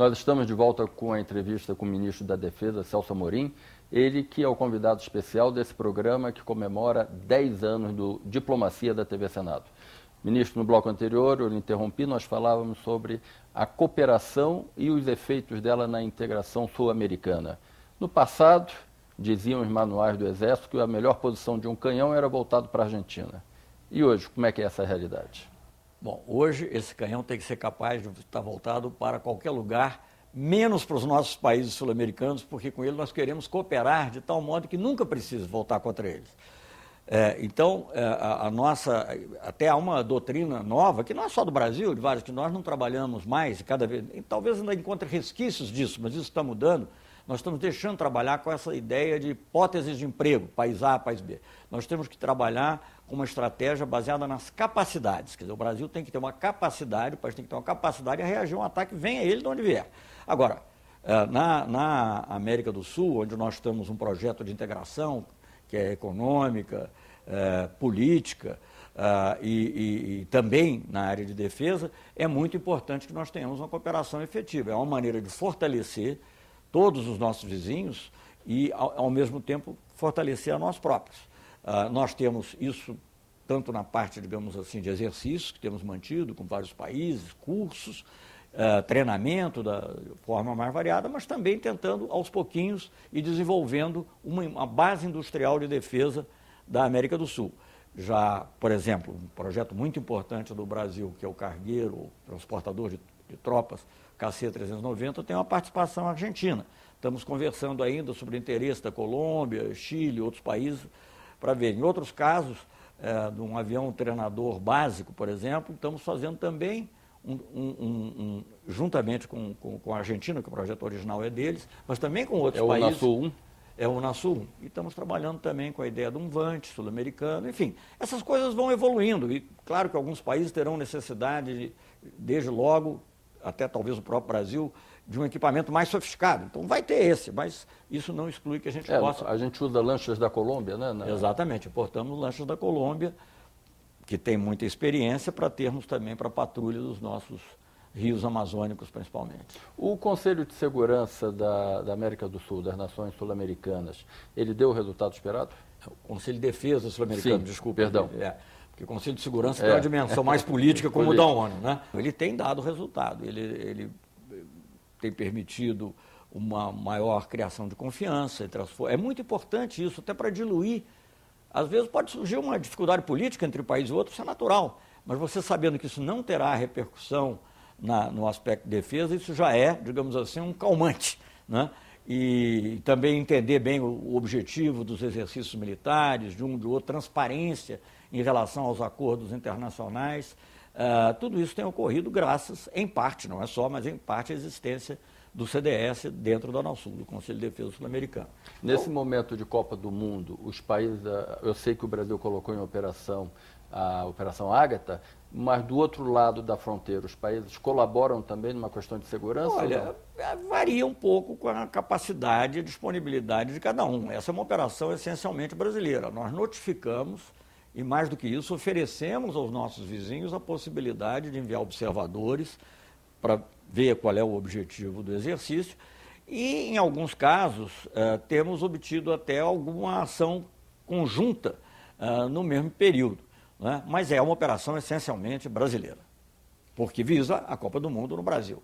Nós estamos de volta com a entrevista com o ministro da Defesa, Celso Amorim, ele que é o convidado especial desse programa que comemora 10 anos do Diplomacia da TV Senado. Ministro, no bloco anterior, eu lhe interrompi, nós falávamos sobre a cooperação e os efeitos dela na integração sul-americana. No passado, diziam os manuais do Exército que a melhor posição de um canhão era voltado para a Argentina. E hoje, como é que é essa realidade? Bom, hoje esse canhão tem que ser capaz de estar voltado para qualquer lugar, menos para os nossos países sul-americanos, porque com ele nós queremos cooperar de tal modo que nunca precise voltar contra eles. Então, até há uma doutrina nova, que não é só do Brasil, de vários, que nós não trabalhamos mais, cada vez, talvez ainda encontre resquícios disso, mas isso está mudando. Nós estamos deixando de trabalhar com essa ideia de hipóteses de emprego, país A, país B. Nós temos que trabalhar com uma estratégia baseada nas capacidades. Quer dizer, o Brasil tem que ter uma capacidade, o país tem que ter uma capacidade a reagir a um ataque, venha ele de onde vier. Agora, na América do Sul, onde nós temos um projeto de integração, que é econômica, política e também na área de defesa, é muito importante que nós tenhamos uma cooperação efetiva. É uma maneira de fortalecer todos os nossos vizinhos e, ao mesmo tempo, fortalecer a nós próprios. Nós temos isso tanto na parte, digamos assim, de exercícios, que temos mantido com vários países, cursos, treinamento da forma mais variada, mas também tentando, aos pouquinhos, ir desenvolvendo uma base industrial de defesa da América do Sul. Já, por exemplo, um projeto muito importante do Brasil, que é o cargueiro, o transportador de tropas, KC-390, tem uma participação argentina. Estamos conversando ainda sobre o interesse da Colômbia, Chile, outros países, para ver. Em outros casos, de um avião treinador básico, por exemplo, estamos fazendo também, juntamente com a Argentina, que o projeto original é deles, mas também com outros países. É o UNASUL 1? É o UNASUL 1. E estamos trabalhando também com a ideia de um VANT sul-americano. Enfim, essas coisas vão evoluindo. E claro que alguns países terão necessidade, desde logo, até talvez o próprio Brasil, de um equipamento mais sofisticado. Então vai ter esse, mas isso não exclui que a gente possa... A gente usa lanchas da Colômbia, né? Exatamente, importamos lanchas da Colômbia, que tem muita experiência, para termos também para a patrulha dos nossos rios amazônicos, principalmente. O Conselho de Segurança da América do Sul, das Nações Sul-Americanas, ele deu o resultado esperado? O Conselho de Defesa sul-americano, Sim, desculpa. Perdão. Porque o Conselho de Segurança tem uma dimensão mais política, como o da ONU, né? Ele tem dado resultado, ele tem permitido uma maior criação de confiança. É muito importante isso, até para diluir. Às vezes pode surgir uma dificuldade política entre um país e outro, isso é natural. Mas você sabendo que isso não terá repercussão no aspecto de defesa, isso já é, digamos assim, um calmante, né? E também entender bem o objetivo dos exercícios militares, de um do outro, transparência em relação aos acordos internacionais. Tudo isso tem ocorrido graças, em parte, não é só, mas em parte, à existência do CDS dentro da UNASUL, do Conselho de Defesa Sul-Americano. Nesse momento de Copa do Mundo, os países, eu sei que o Brasil colocou em operação a Operação Ágata, mas do outro lado da fronteira, os países colaboram também numa questão de segurança? Olha, varia um pouco com a capacidade e disponibilidade de cada um. Essa é uma operação essencialmente brasileira. Nós notificamos e, mais do que isso, oferecemos aos nossos vizinhos a possibilidade de enviar observadores para ver qual é o objetivo do exercício e, em alguns casos, temos obtido até alguma ação conjunta no mesmo período, né? Mas é uma operação essencialmente brasileira, porque visa a Copa do Mundo no Brasil.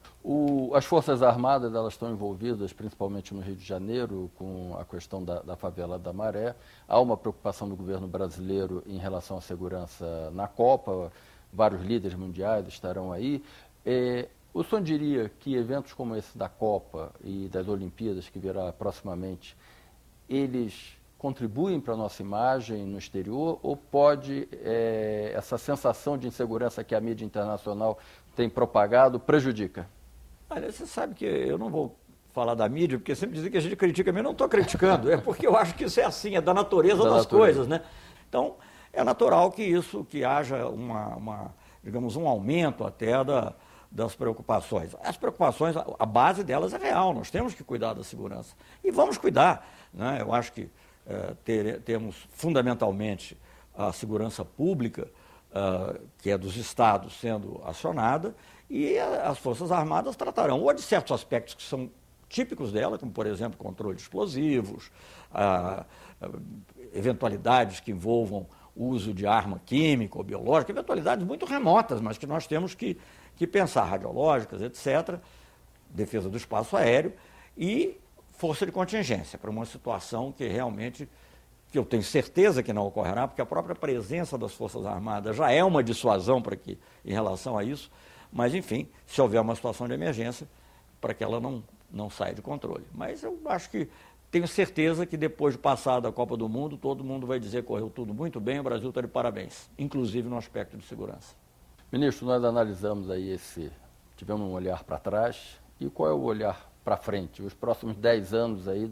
As Forças Armadas, elas estão envolvidas, principalmente no Rio de Janeiro, com a questão da favela da Maré. Há uma preocupação do governo brasileiro em relação à segurança na Copa, vários líderes mundiais estarão aí. O senhor diria que eventos como esse da Copa e das Olimpíadas, que virá proximamente, eles contribuem para a nossa imagem no exterior ou pode essa sensação de insegurança que a mídia internacional tem propagado prejudica? Olha, você sabe que eu não vou falar da mídia, porque sempre dizem que a gente critica, mas eu não estou criticando, é porque eu acho que isso é assim, é da natureza das coisas, né? Então, é natural que haja digamos, um aumento até das preocupações. As preocupações, a base delas é real, nós temos que cuidar da segurança. E vamos cuidar, né? Eu acho que temos fundamentalmente a segurança pública que é dos estados, sendo acionada, e as Forças Armadas tratarão ou de certos aspectos que são típicos dela, como, por exemplo, controle de explosivos, eventualidades que envolvam o uso de arma química ou biológica, eventualidades muito remotas, mas que nós temos que pensar, radiológicas, etc., defesa do espaço aéreo e força de contingência, para uma situação que realmente, que eu tenho certeza que não ocorrerá, porque a própria presença das Forças Armadas já é uma dissuasão em relação a isso, mas, enfim, se houver uma situação de emergência, para que ela não saia de controle. Mas eu acho que, tenho certeza que depois de passar da Copa do Mundo, todo mundo vai dizer que correu tudo muito bem, o Brasil está de parabéns, inclusive no aspecto de segurança. Ministro, nós analisamos aí tivemos um olhar para trás, e qual é o olhar para frente? Os próximos 10 anos aí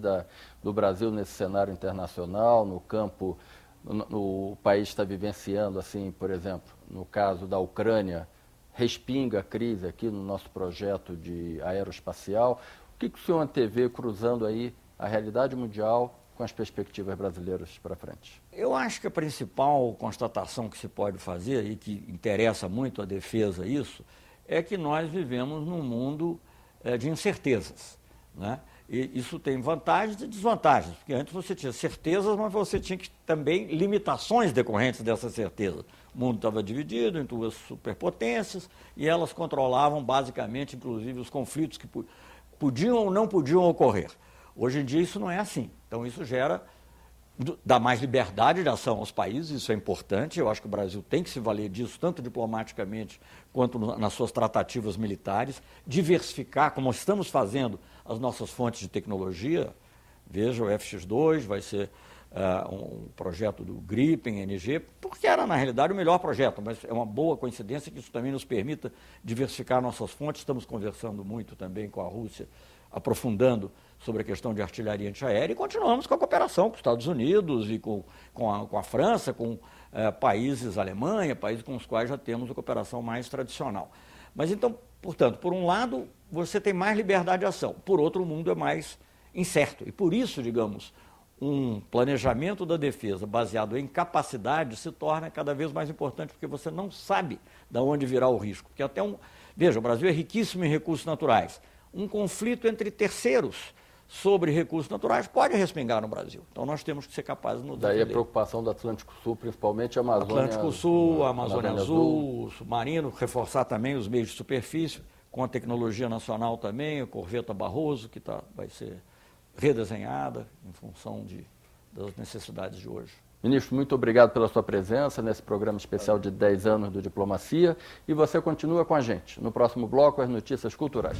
do Brasil nesse cenário internacional, no campo, o país está vivenciando, assim, por exemplo, no caso da Ucrânia, respinga a crise aqui no nosso projeto de aeroespacial. O que o senhor antevê cruzando aí a realidade mundial com as perspectivas brasileiras para frente? Eu acho que a principal constatação que se pode fazer, e que interessa muito a defesa isso, é que nós vivemos num mundo de incertezas, né? E isso tem vantagens e desvantagens, porque antes você tinha certezas, mas você tinha também limitações decorrentes dessa certeza. O mundo estava dividido em duas superpotências e elas controlavam basicamente, inclusive, os conflitos que podiam ou não podiam ocorrer. Hoje em dia isso não é assim, então isso dá mais liberdade de ação aos países, isso é importante, eu acho que o Brasil tem que se valer disso, tanto diplomaticamente quanto nas suas tratativas militares, diversificar, como estamos fazendo, as nossas fontes de tecnologia. Veja, o FX2 vai ser um projeto do Gripen, NG, porque era, na realidade, o melhor projeto, mas é uma boa coincidência que isso também nos permita diversificar nossas fontes. Estamos conversando muito também com a Rússia, aprofundando sobre a questão de artilharia antiaérea, e continuamos com a cooperação com os Estados Unidos e com a França, com países, Alemanha, países com os quais já temos a cooperação mais tradicional. Mas então, portanto, por um lado, você tem mais liberdade de ação, por outro, o mundo é mais incerto. E por isso, digamos, um planejamento da defesa baseado em capacidade se torna cada vez mais importante, porque você não sabe de onde virá o risco. Porque veja, o Brasil é riquíssimo em recursos naturais. Um conflito entre terceiros sobre recursos naturais pode respingar no Brasil. Então nós temos que ser capazes de nos defender. Daí a preocupação do Atlântico Sul, principalmente a Amazônia. Atlântico Sul, a Amazônia Azul, o submarino, reforçar também os meios de superfície, com a tecnologia nacional também, a corveta Barroso, que vai ser redesenhada em função das necessidades de hoje. Ministro, muito obrigado pela sua presença nesse programa especial de 10 anos do Diplomacia, e você continua com a gente. No próximo bloco, as notícias culturais.